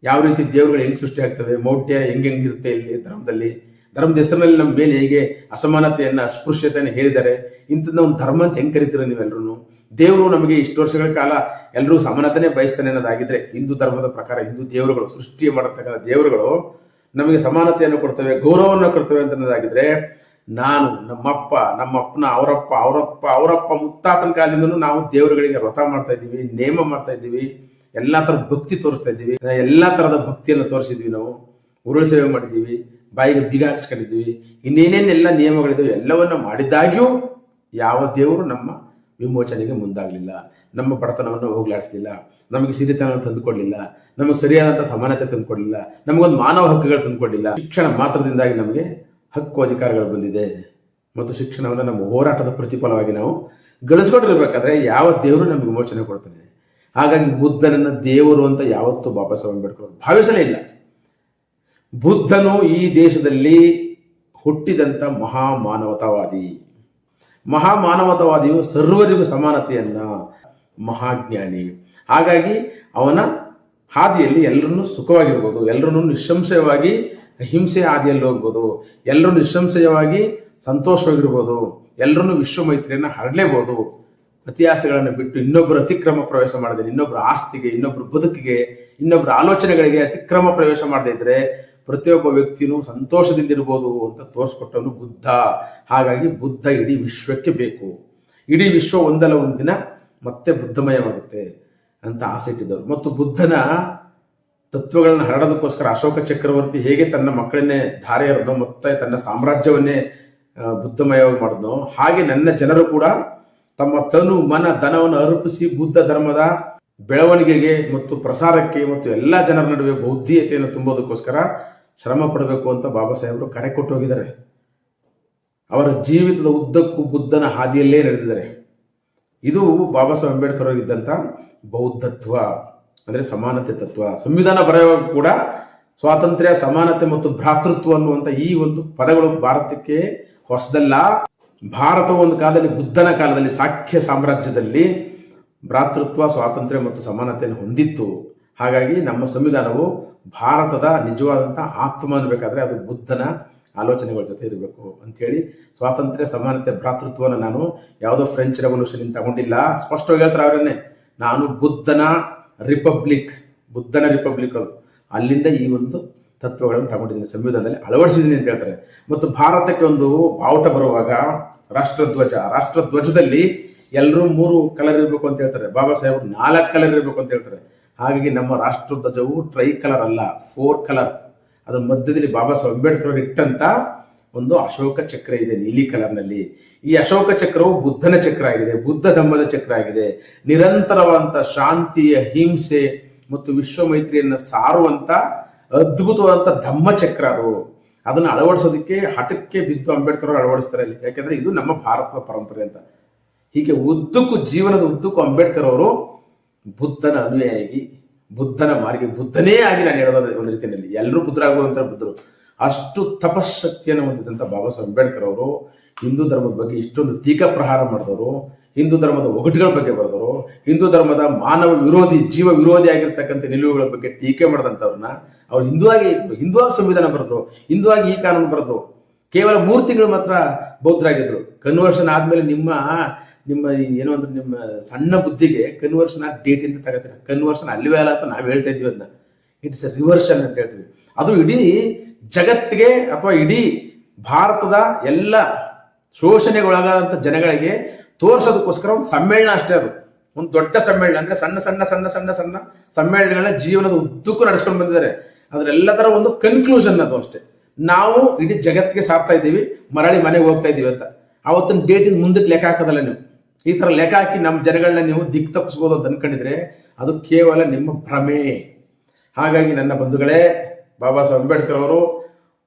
ಯಾವ ರೀತಿ ದೇವರುಗಳು ಹೆಂಗ್ ಸೃಷ್ಟಿ ಆಗ್ತವೆ, ಮೌಢ್ಯ ಹೆಂಗಿರುತ್ತೆ ಇಲ್ಲಿ ಧರ್ಮದಲ್ಲಿ, ಧರ್ಮದ ಹೆಸರಿನಲ್ಲಿ ನಮ್ಮ ಮೇಲೆ ಹೇಗೆ ಅಸಮಾನತೆಯನ್ನ ಅಸ್ಪೃಶ್ಯತೆಯನ್ನು ಹೇರಿದ್ದಾರೆ. ಇಂಥದ್ದು ಒಂದು ಧರ್ಮ ಅಂತ ಹೆಂಗ್ ಕರಿತೀರ ನೀವೆಲ್ಲರೂ? ದೇವರು ನಮಗೆ ಇಷ್ಟು ವರ್ಷಗಳ ಕಾಲ ಎಲ್ಲರೂ ಸಮಾನತೆನೇ ಬಯಸ್ತಾನೆ ಅನ್ನೋದಾಗಿದ್ರೆ, ಹಿಂದೂ ಧರ್ಮದ ಪ್ರಕಾರ ಹಿಂದೂ ದೇವರುಗಳು, ಸೃಷ್ಟಿ ಮಾಡತಕ್ಕಂಥ ದೇವರುಗಳು ನಮಗೆ ಸಮಾನತೆಯನ್ನು ಕೊಡ್ತವೆ, ಗೌರವವನ್ನು ಕೊಡ್ತವೆ ಅಂತ ಅನ್ನೋದಾಗಿದ್ರೆ, ನಾನು ನಮ್ಮಪ್ಪನ ಅವರಪ್ಪ ಮುತ್ತಾತನ ಕಾಲದಿಂದನೂ ನಾವು ದೇವರುಗಳಿಗೆ ವ್ರತ ಮಾಡ್ತಾ ಇದ್ದೀವಿ, ನೇಮ ಮಾಡ್ತಾ ಇದ್ದೀವಿ, ಎಲ್ಲಾ ತರದ ಭಕ್ತಿ ತೋರಿಸ್ತಾ ಇದ್ದೀವಿ. ಎಲ್ಲಾ ತರದ ಭಕ್ತಿಯನ್ನು ತೋರಿಸಿದ್ವಿ. ನಾವು ಉರುಳು ಸೇವೆ ಮಾಡಿದ್ದೀವಿ, ಬಾಯಿಗೆ ಬೀಗ ಹಾಕ್ಸ್ಕೊಂಡಿದ್ದೀವಿ, ಇನ್ನೇನೇನೆಲ್ಲ ನಿಯಮಗಳಿದ್ದಾವೆ ಎಲ್ಲವನ್ನ ಮಾಡಿದ್ದಾಗ್ಯೂ ಯಾವ ದೇವರು ನಮ್ಮ ವಿಮೋಚನೆಗೆ ಮುಂದಾಗಲಿಲ್ಲ, ನಮ್ಮ ಬಡತನವನ್ನು ಹೋಗ್ಲಾಡಿಸಲಿಲ್ಲ, ನಮಗೆ ಸಿರಿತನವನ್ನು ತಂದುಕೊಳ್ಳಿಲ್ಲ, ನಮಗೆ ಸರಿಯಾದಂತಹ ಸಮಾನತೆ ತಂದುಕೊಡ್ಲಿಲ್ಲ, ನಮಗೊಂದು ಮಾನವ ಹಕ್ಕುಗಳು ತಂದುಕೊಡ್ಲಿಲ್ಲ. ಶಿಕ್ಷಣ ಮಾತ್ರದಿಂದಾಗಿ ನಮಗೆ ಹಕ್ಕು ಅಧಿಕಾರಗಳು ಬಂದಿದೆ. ಮತ್ತು ಶಿಕ್ಷಣವನ್ನು ನಮ್ಮ ಹೋರಾಟದ ಪ್ರತಿಫಲವಾಗಿ ನಾವು ಗಳಿಸ್ಕೊಂಡಿರ್ಬೇಕಾದ್ರೆ ಯಾವ ದೇವರು ನಮಗೆ ವಿಮೋಚನೆ ಕೊಡ್ತಾನೆ. ಹಾಗಾಗಿ ಬುದ್ಧನನ್ನ ದೇವರು ಅಂತ ಯಾವತ್ತೂ ಬಾಬಾ ಸಾಹೇಬ್ ಅಂಬೇಡ್ಕರ್ ಭಾವಿಸಲೇ ಇಲ್ಲ. ಬುದ್ಧನು ಈ ದೇಶದಲ್ಲಿ ಹುಟ್ಟಿದಂತ ಮಹಾಮಾನವತಾವಾದಿಯು ಸರ್ವರಿಗೂ ಸಮಾನತೆಯನ್ನ, ಮಹಾಜ್ಞಾನಿ. ಹಾಗಾಗಿ ಅವನ ಹಾದಿಯಲ್ಲಿ ಎಲ್ಲರನ್ನೂ ಸುಖವಾಗಿರ್ಬೋದು, ಎಲ್ಲರನ್ನೂ ನಿಸ್ಸಂಶಯವಾಗಿ ಅಹಿಂಸೆಯ ಹಾದಿಯಲ್ಲಿ ಹೋಗ್ಬೋದು, ಎಲ್ಲರೂ ನಿಸ್ಸಂಶಯವಾಗಿ ಸಂತೋಷವಾಗಿರ್ಬೋದು, ಎಲ್ಲರನ್ನೂ ವಿಶ್ವ ಮೈತ್ರಿಯನ್ನ ಹರಡಲೇಬಹುದು. ಅತಿಯಾಸೆಗಳನ್ನು ಬಿಟ್ಟು ಇನ್ನೊಬ್ಬರು ಅತಿಕ್ರಮ ಪ್ರವೇಶ ಮಾಡದೆ, ಇನ್ನೊಬ್ಬರ ಆಸ್ತಿಗೆ, ಇನ್ನೊಬ್ಬರ ಬದುಕಿಗೆ, ಇನ್ನೊಬ್ಬರ ಆಲೋಚನೆಗಳಿಗೆ ಅತಿಕ್ರಮ ಪ್ರವೇಶ ಮಾಡದೇ ಇದ್ರೆ ಪ್ರತಿಯೊಬ್ಬ ವ್ಯಕ್ತಿನೂ ಸಂತೋಷದಿಂದ ಇರ್ಬೋದು ಅಂತ ತೋರಿಸ್ಕೊಟ್ಟವನು ಬುದ್ಧ. ಹಾಗಾಗಿ ಬುದ್ಧ ಇಡೀ ವಿಶ್ವಕ್ಕೆ ಬೇಕು. ಇಡೀ ವಿಶ್ವ ಒಂದಲ್ಲ ಒಂದಿನ ಮತ್ತೆ ಬುದ್ಧಮಯವಾಗುತ್ತೆ ಅಂತ ಆಸೆ ಇಟ್ಟಿದ್ದವರು. ಮತ್ತು ಬುದ್ಧನ ತತ್ವಗಳನ್ನ ಹರಡೋದಕ್ಕೋಸ್ಕರ ಅಶೋಕ ಚಕ್ರವರ್ತಿ ಹೇಗೆ ತನ್ನ ಮಕ್ಕಳನ್ನೇ ಧಾರೆ ಎರೆದೋ ಮತ್ತೆ ತನ್ನ ಸಾಮ್ರಾಜ್ಯವನ್ನೇ ಬುದ್ಧಮಯವಾಗಿ ಮಾಡಿದ್ನೋ, ಹಾಗೆ ನನ್ನ ಜನರು ಕೂಡ ತಮ್ಮ ತನು ಮನ ಧನವನ್ನು ಅರ್ಪಿಸಿ ಬುದ್ಧ ಧರ್ಮದ ಬೆಳವಣಿಗೆಗೆ ಮತ್ತು ಪ್ರಸಾರಕ್ಕೆ ಮತ್ತು ಎಲ್ಲ ಜನರ ನಡುವೆ ಬೌದ್ಧಿಯತೆಯನ್ನು ತುಂಬೋದಕ್ಕೋಸ್ಕರ ಶ್ರಮ ಪಡಬೇಕು ಅಂತ ಬಾಬಾ ಸಾಹೇಬರು ಕರೆ ಕೊಟ್ಟು ಹೋಗಿದ್ದಾರೆ. ಅವರ ಜೀವಿತದ ಉದ್ದಕ್ಕೂ ಬುದ್ಧನ ಹಾದಿಯಲ್ಲೇ ನಡೆದಿದ್ದಾರೆ. ಇದು ಬಾಬಾ ಸಾಹೇಬ್ ಅಂಬೇಡ್ಕರ್ ಅವರಿದ್ದಂತ ಬೌದ್ಧತ್ವ, ಅಂದ್ರೆ ಸಮಾನತೆ ತತ್ವ. ಸಂವಿಧಾನ ಬರೆಯುವಾಗ ಕೂಡ ಸ್ವಾತಂತ್ರ್ಯ, ಸಮಾನತೆ ಮತ್ತು ಭ್ರಾತೃತ್ವ ಅನ್ನುವಂತ ಈ ಒಂದು ಪದಗಳು ಭಾರತಕ್ಕೆ ಹೊಸದಲ್ಲ. ಭಾರತವು ಒಂದು ಕಾಲದಲ್ಲಿ, ಬುದ್ಧನ ಕಾಲದಲ್ಲಿ, ಸಾಕ್ಯ ಸಾಮ್ರಾಜ್ಯದಲ್ಲಿ ಭ್ರಾತೃತ್ವ, ಸ್ವಾತಂತ್ರ್ಯ ಮತ್ತು ಸಮಾನತೆಯನ್ನು ಹೊಂದಿತ್ತು. ಹಾಗಾಗಿ ನಮ್ಮ ಸಂವಿಧಾನವು ಭಾರತದ ನಿಜವಾದಂಥ ಆತ್ಮ ಅನ್ಬೇಕಾದ್ರೆ ಅದು ಬುದ್ಧನ ಆಲೋಚನೆಗಳ ಜೊತೆ ಇರಬೇಕು ಅಂಥೇಳಿ ಸ್ವಾತಂತ್ರ್ಯ, ಸಮಾನತೆ, ಭ್ರಾತೃತ್ವನ ನಾನು ಯಾವುದೋ ಫ್ರೆಂಚ್ ರೆವಲ್ಯೂಷನ್ ತಗೊಂಡಿಲ್ಲ. ಸ್ಪಷ್ಟವಾಗಿ ಹೇಳ್ತಾರೆ ಅವರನ್ನೇ, ನಾನು ಬುದ್ಧನ ರಿಪಬ್ಲಿಕ್ ಅದು, ಅಲ್ಲಿಂದ ಈ ಒಂದು ತತ್ವಗಳನ್ನು ತಗೊಂಡಿದ್ದೀನಿ, ಸಂವಿಧಾನದಲ್ಲಿ ಅಳವಡಿಸಿದ್ದೀನಿ ಅಂತ ಹೇಳ್ತಾರೆ. ಮತ್ತು ಭಾರತಕ್ಕೆ ಒಂದು ಬಾವುಟ ಬರುವಾಗ ರಾಷ್ಟ್ರಧ್ವಜದಲ್ಲಿ ಎಲ್ಲರೂ 3 ಕಲರ್ ಇರಬೇಕು ಅಂತ ಹೇಳ್ತಾರೆ. ಬಾಬಾ ಸಾಹೇಬ್ 4 ಕಲರ್ ಇರಬೇಕು ಅಂತ ಹೇಳ್ತಾರೆ. ಹಾಗಾಗಿ ನಮ್ಮ ರಾಷ್ಟ್ರಧ್ವಜವು ಟ್ರೈ ಕಲರ್ ಅಲ್ಲ, 4 ಕಲರ್. ಅದರ ಮಧ್ಯದಲ್ಲಿ ಬಾಬಾ ಸಾಹೇಬ್ ಅಂಬೇಡ್ಕರ್ ಇಟ್ಟಂತ ಒಂದು ಅಶೋಕ ಚಕ್ರ ಇದೆ ನೀಲಿ ಕಲರ್ನಲ್ಲಿ. ಈ ಅಶೋಕ ಚಕ್ರವು ಬುದ್ಧನ ಚಕ್ರ ಆಗಿದೆ, ಬುದ್ಧ ಧಮ್ಮದ ಚಕ್ರ ಆಗಿದೆ. ನಿರಂತರವಾದಂತ ಶಾಂತಿ, ಅಹಿಂಸೆ ಮತ್ತು ವಿಶ್ವ ಮೈತ್ರಿಯನ್ನ ಸಾರುವಂತ ಅದ್ಭುತವಾದಂತ ಧಮ್ಮ ಚಕ್ರ ಅದು. ಅದನ್ನು ಅಳವಡಿಸೋದಕ್ಕೆ ಹಠಕ್ಕೆ ಬಿದ್ದು ಅಂಬೇಡ್ಕರ್ ಅವರು ಅಳವಡಿಸ್ತಾರೆ ಇಲ್ಲಿ. ಯಾಕೆಂದ್ರೆ ಇದು ನಮ್ಮ ಭಾರತದ ಪರಂಪರೆ ಅಂತ. ಹೀಗೆ ಉದ್ದಕ್ಕೂ ಜೀವನದ ಉದ್ದಕ್ಕೂ ಅಂಬೇಡ್ಕರ್ ಅವರು ಬುದ್ಧನ ಅನುಯಾಯಿ, ಬುದ್ಧನ ಮಾರ್ಗ, ಬುದ್ಧನೇ ಆಗಿ ನಾನು ಹೇಳೋದು ಒಂದು ರೀತಿಯಲ್ಲಿ ಎಲ್ಲರೂ ಬುದ್ಧರಾಗುವಂತ ಬುದ್ಧರು. ಅಷ್ಟು ತಪಶಕ್ತಿಯನ್ನು ಹೊಂದಿದಂಥ ಬಾಬಾ ಸಾಹೇಬ್ ಅಂಬೇಡ್ಕರ್ ಅವರು ಹಿಂದೂ ಧರ್ಮದ ಬಗ್ಗೆ ಇಷ್ಟೊಂದು ಟೀಕಾ ಪ್ರಹಾರ ಮಾಡಿದವರು, ಹಿಂದೂ ಧರ್ಮದ ಒಗಟುಗಳ ಬಗ್ಗೆ ಬರೆದವರು, ಹಿಂದೂ ಧರ್ಮದ ಮಾನವ ವಿರೋಧಿ, ಜೀವ ವಿರೋಧಿ ಆಗಿರ್ತಕ್ಕಂಥ ನಿಲುವುಗಳ ಬಗ್ಗೆ ಟೀಕೆ ಮಾಡಿದಂಥವ್ರನ್ನ ಅವ್ರು ಹಿಂದುವಾಗಿ ಸಂವಿಧಾನ ಬರೆದ್ರು, ಹಿಂದುವಾಗಿ ಈ ಕಾನೂನು ಬರೆದ್ರು. ಕೇವಲ 3 ತಿಂಗಳು ಮಾತ್ರ ಬೌದ್ಧರಾಗಿದ್ರು. ಕನ್ವರ್ಷನ್ ಆದ್ಮೇಲೆ ನಿಮ್ಮ ಏನೋ ಅಂದ್ರೆ ನಿಮ್ಮ ಸಣ್ಣ ಬುದ್ಧಿಗೆ ಕನ್ವರ್ಷನ್ ಡೇಟ್ ಇಂದ ತಗೋತೀರ. ಕನ್ವರ್ಷನ್ ಅಲ್ವೇ ಅಲ್ಲ ಅಂತ ನಾವು ಹೇಳ್ತಾ ಇದ್ವಿ. ಅದನ್ನ ಇಟ್ಸ್ ಎ ರಿವರ್ಷನ್ ಅಂತ ಹೇಳ್ತೀವಿ. ಅದು ಇಡೀ ಜಗತ್ತಿಗೆ ಅಥವಾ ಇಡೀ ಭಾರತದ ಎಲ್ಲ ಶೋಷಣೆಗೊಳಗಾದಂಥ ಜನಗಳಿಗೆ ತೋರಿಸೋದಕ್ಕೋಸ್ಕರ ಒಂದು ಸಮ್ಮೇಳನ ಅಷ್ಟೇ. ಅದು ಒಂದು ದೊಡ್ಡ ಸಮ್ಮೇಳನ, ಅಂದ್ರೆ ಸಣ್ಣ ಸಣ್ಣ ಸಣ್ಣ ಸಣ್ಣ ಸಣ್ಣ ಸಮ್ಮೇಳನಗಳನ್ನ ಜೀವನದ ಉದ್ದಕ್ಕೂ ನಡೆಸ್ಕೊಂಡು ಬಂದಿದ್ದಾರೆ. ಅದರೆಲ್ಲದರ ಒಂದು ಕನ್ಕ್ಲೂಷನ್ ಅದು ಅಷ್ಟೇ. ನಾವು ಇಡೀ ಜಗತ್ತಿಗೆ ಸಾರ್ತಾ ಇದ್ದೀವಿ, ಮರಳಿ ಮನೆಗೆ ಹೋಗ್ತಾ ಇದ್ದೀವಿ ಅಂತ. ಅವತ್ತಿನ ಡೇಟಿನ ಮುಂದಕ್ಕೆ ಲೆಕ್ಕ ಹಾಕೋದಲ್ಲ ನೀವು. ಈ ತರ ಲೆಕ್ಕ ಹಾಕಿ ನಮ್ಮ ಜನಗಳನ್ನ ನೀವು ದಿಕ್ಕು ತಪ್ಪಿಸ್ಬೋದು ಅಂತ ಅನ್ಕೊಂಡಿದ್ರೆ ಅದು ಕೇವಲ ನಿಮ್ಮ ಭ್ರಮೆ. ಹಾಗಾಗಿ ನನ್ನ ಬಂಧುಗಳೇ, ಬಾಬಾ ಸಾಹೇಬ್ ಅಂಬೇಡ್ಕರ್ ಅವರು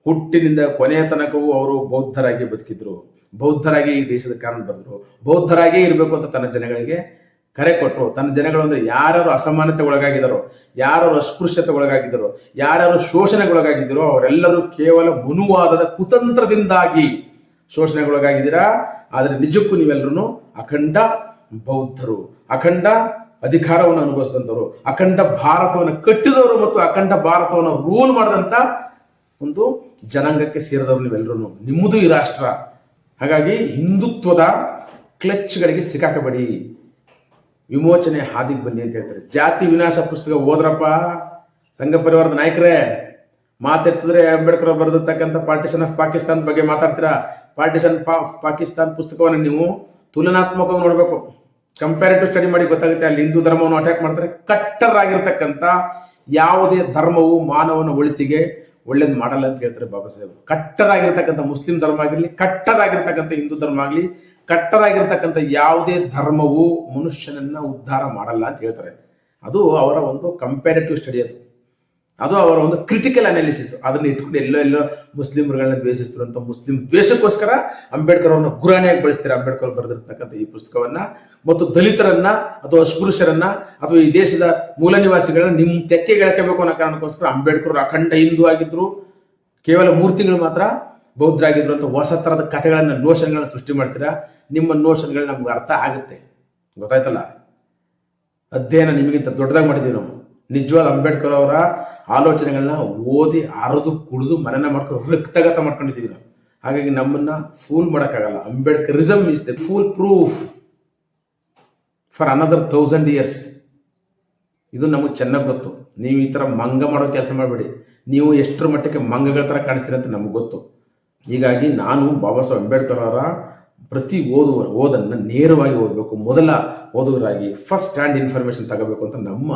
ಹುಟ್ಟಿನಿಂದ ಕೊನೆಯ ತನಕವೂ ಅವರು ಬೌದ್ಧರಾಗಿ ಬದುಕಿದ್ರು, ಬೌದ್ಧರಾಗಿ ಈ ದೇಶದ ಕಾನೂನು ಬರೆದ್ರು, ಬೌದ್ಧರಾಗೇ ಇರಬೇಕು ಅಂತ ತನ್ನ ಜನಗಳಿಗೆ ಕರೆ ಕೊಟ್ಟರು. ತನ್ನ ಜನಗಳು ಅಂದ್ರೆ ಯಾರ್ಯಾರು ಅಸಮಾನತೆಗೊಳಗಾಗಿದ್ದಾರೋ, ಯಾರು ಅಸ್ಪೃಶ್ಯತೆಗೊಳಗಾಗಿದ್ದಾರೋ, ಯಾರ್ಯಾರು ಶೋಷಣೆಗೊಳಗಾಗಿದ್ದಾರೋ ಅವರೆಲ್ಲರೂ ಕೇವಲ ಮನುವಾದದ ಕುತಂತ್ರದಿಂದಾಗಿ ಶೋಷಣೆಗೊಳಗಾಗಿದ್ದೀರಾ. ಆದರೆ ನಿಜಕ್ಕೂ ನೀವೆಲ್ಲರೂ ಅಖಂಡ ಬೌದ್ಧರು, ಅಖಂಡ ಅಧಿಕಾರವನ್ನು ಅನುಭವಿಸಿದಂಥವ್ರು, ಅಖಂಡ ಭಾರತವನ್ನು ಕಟ್ಟಿದವರು ಮತ್ತು ಅಖಂಡ ಭಾರತವನ್ನು ರೂಲ್ ಮಾಡಿದಂಥ ಒಂದು ಜನಾಂಗಕ್ಕೆ ಸೇರಿದವರು ನೀವೆಲ್ಲರೂ. ನಿಮ್ಮದು ಈ ರಾಷ್ಟ್ರ. ಹಾಗಾಗಿ ಹಿಂದುತ್ವದ ಕ್ಲಚ್ಗಳಿಗೆ ಸಿಕ್ಕಾಕಬೇಡಿ, ವಿಮೋಚನೆ ಹಾದಿಗೆ ಬನ್ನಿ ಅಂತ ಹೇಳ್ತಾರೆ. ಜಾತಿ ವಿನಾಶ ಪುಸ್ತಕ ಓದ್ರಪ್ಪ ಸಂಘ ಪರಿವಾರದ ನಾಯಕರೇ. ಮಾತೆತ್ತಿದ್ರೆ ಅಂಬೇಡ್ಕರ್ ಬರೆದಿರ್ತಕ್ಕಂಥ ಪಾರ್ಟಿಷನ್ ಆಫ್ ಪಾಕಿಸ್ತಾನ ಬಗ್ಗೆ ಮಾತಾಡ್ತೀರಾ. ಪಾರ್ಟಿಷನ್ ಆಫ್ ಪಾಕಿಸ್ತಾನ ಪುಸ್ತಕವನ್ನು ನೀವು ತುಲನಾತ್ಮಕವಾಗಿ ನೋಡಬೇಕು, ಕಂಪ್ಯಾರಿಟಿವ್ ಸ್ಟಡಿ ಮಾಡಿ ಗೊತ್ತಾಗುತ್ತೆ. ಅಲ್ಲಿ ಹಿಂದೂ ಧರ್ಮವನ್ನು ಅಟ್ಯಾಕ್ ಮಾಡ್ತಾರೆ. ಕಟ್ಟರಾಗಿರ್ತಕ್ಕಂಥ ಯಾವುದೇ ಧರ್ಮವು ಮಾನವನ ಒಳಿತಿಗೆ ಒಳ್ಳೇದು ಮಾಡಲ್ಲ ಅಂತ ಹೇಳ್ತಾರೆ ಬಾಬಾ ಸಾಹೇಬ್. ಕಟ್ಟರಾಗಿರ್ತಕ್ಕಂಥ ಮುಸ್ಲಿಂ ಧರ್ಮ ಆಗಿರ್ಲಿ, ಕಟ್ಟರಾಗಿರ್ತಕ್ಕಂಥ ಹಿಂದೂ ಧರ್ಮ ಆಗಲಿ, ಕಟ್ಟರಾಗಿರ್ತಕ್ಕಂಥ ಯಾವುದೇ ಧರ್ಮವು ಮನುಷ್ಯನನ್ನ ಉದ್ಧಾರ ಮಾಡಲ್ಲ ಅಂತ ಹೇಳ್ತಾರೆ. ಅದು ಅವರ ಒಂದು ಕಂಪ್ಯಾರಿಟಿವ್ ಸ್ಟಡಿ, ಅದು ಅವರ ಒಂದು ಕ್ರಿಟಿಕಲ್ ಅನಾಲಿಸಿಸ್. ಅದನ್ನ ಇಟ್ಕೊಂಡು ಎಲ್ಲೋ ಮುಸ್ಲಿಂಗಳನ್ನ ದ್ವೇಷಿಸ್ತಾರೆ ಅಂತ ಮುಸ್ಲಿಂ ದ್ವೇಷಕ್ಕೋಸ್ಕರ ಅಂಬೇಡ್ಕರ್ ಅವ್ರನ್ನ ಗುರಾಣಿಯಾಗಿ ಬಳಸ್ತಾರೆ. ಅಂಬೇಡ್ಕರ್ ಬರೆದಿರ್ತಕ್ಕಂಥ ಈ ಪುಸ್ತಕವನ್ನ ಮತ್ತು ದಲಿತರನ್ನ ಅಥವಾ ಅಸ್ಪೃಶ್ಯರನ್ನ ಅಥವಾ ಈ ದೇಶದ ಮೂಲ ನಿವಾಸಿಗಳನ್ನ ನಿಮ್ಮ ತೆಕ್ಕೆಗೆ ಎಳಕಬೇಕು ಅನ್ನೋ ಕಾರಣಕ್ಕೋಸ್ಕರ ಅಂಬೇಡ್ಕರ್ ಅಖಂಡ ಹಿಂದೂ ಆಗಿದ್ರು, ಕೇವಲ 3 ತಿಂಗಳು ಮಾತ್ರ ಬೌದ್ಧರಾಗಿದ್ರು ಅಂತ ಹೊಸ ತರದ ಕಥೆಗಳನ್ನ, ನೋಷನ್ಗಳನ್ನ ಸೃಷ್ಟಿ ಮಾಡ್ತೀರಾ. ನಿಮ್ಮ ನೋಷನ್ಗಳು ನಮ್ಗೆ ಅರ್ಥ ಆಗುತ್ತೆ, ಗೊತ್ತಾಯ್ತಲ್ಲ. ಅಧ್ಯಯನ ನಿಮಗಿಂತ ದೊಡ್ಡದಾಗಿ ಮಾಡಿದೀವಿ ನಾವು. ನಿಜವಾದ ಅಂಬೇಡ್ಕರ್ ಅವರ ಆಲೋಚನೆಗಳನ್ನ ಓದಿ ಅರದು ಕುಡಿದು ಮನನ ಮಾಡ್ಕೊಂಡು ರಕ್ತಗತ ಮಾಡ್ಕೊಂಡಿದ್ದೀವಿ ನಾವು. ಹಾಗಾಗಿ ನಮ್ಮನ್ನ ಫೂಲ್ ಮಾಡೋಕ್ಕಾಗಲ್ಲ. Ambedkarism is the foolproof for another 1000 years. ಇದು ನಮಗೆ ಚೆನ್ನಾಗಿ ಗೊತ್ತು. ನೀವು ಈ ತರ ಮಂಗ ಮಾಡೋ ಕೆಲಸ ಮಾಡಬೇಡಿ. ನೀವು ಎಷ್ಟರ ಮಟ್ಟಕ್ಕೆ ಮಂಗಗಳ ತರ ಕಾಣಿಸ್ತೀರಿ ಅಂತ ನಮ್ಗೆ ಗೊತ್ತು. ಹೀಗಾಗಿ ನಾನು ಬಾಬಾ ಸಾಹೇಬ್ ಅಂಬೇಡ್ಕರ್ ಅವರ ಪ್ರತಿ ಓದನ್ನು ನೇರವಾಗಿ ಓದಬೇಕು, ಮೊದಲ ಓದುಗರಾಗಿ ಫಸ್ಟ್ ಹ್ಯಾಂಡ್ ಇನ್ಫಾರ್ಮೇಶನ್ ತಗೋಬೇಕು ಅಂತ ನಮ್ಮ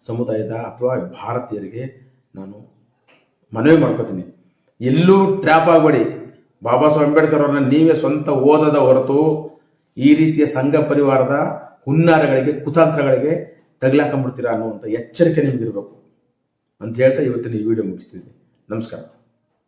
ಸಮುದಾಯದ ಅಥವಾ ಭಾರತೀಯರಿಗೆ ನಾನು ಮನವಿ ಮಾಡ್ಕೋತೀನಿ. ಎಲ್ಲೂ ಟ್ರ್ಯಾಪ್ ಆಗಬೇಡಿ. ಬಾಬಾ ಸಾಹೇಬ್ ಅಂಬೇಡ್ಕರ್ ಅವ್ರನ್ನ ನೀವೇ ಸ್ವಂತ ಓದದ ಹೊರತು ಈ ರೀತಿಯ ಸಂಘ ಪರಿವಾರದ ಹುನ್ನಾರಗಳಿಗೆ, ಕುತಾಂತ್ರಗಳಿಗೆ ತಗಲಾಕೊಂಡ್ಬಿಡ್ತೀರಾ ಅನ್ನುವಂಥ ಎಚ್ಚರಿಕೆ ನಿಮ್ಗಿರ್ಬೇಕು ಅಂತ ಹೇಳ್ತಾ ಇವತ್ತಿನ ಈ ವಿಡಿಯೋ ಮುಗಿಸ್ತಿದ್ದೀನಿ. ನಮಸ್ಕಾರ.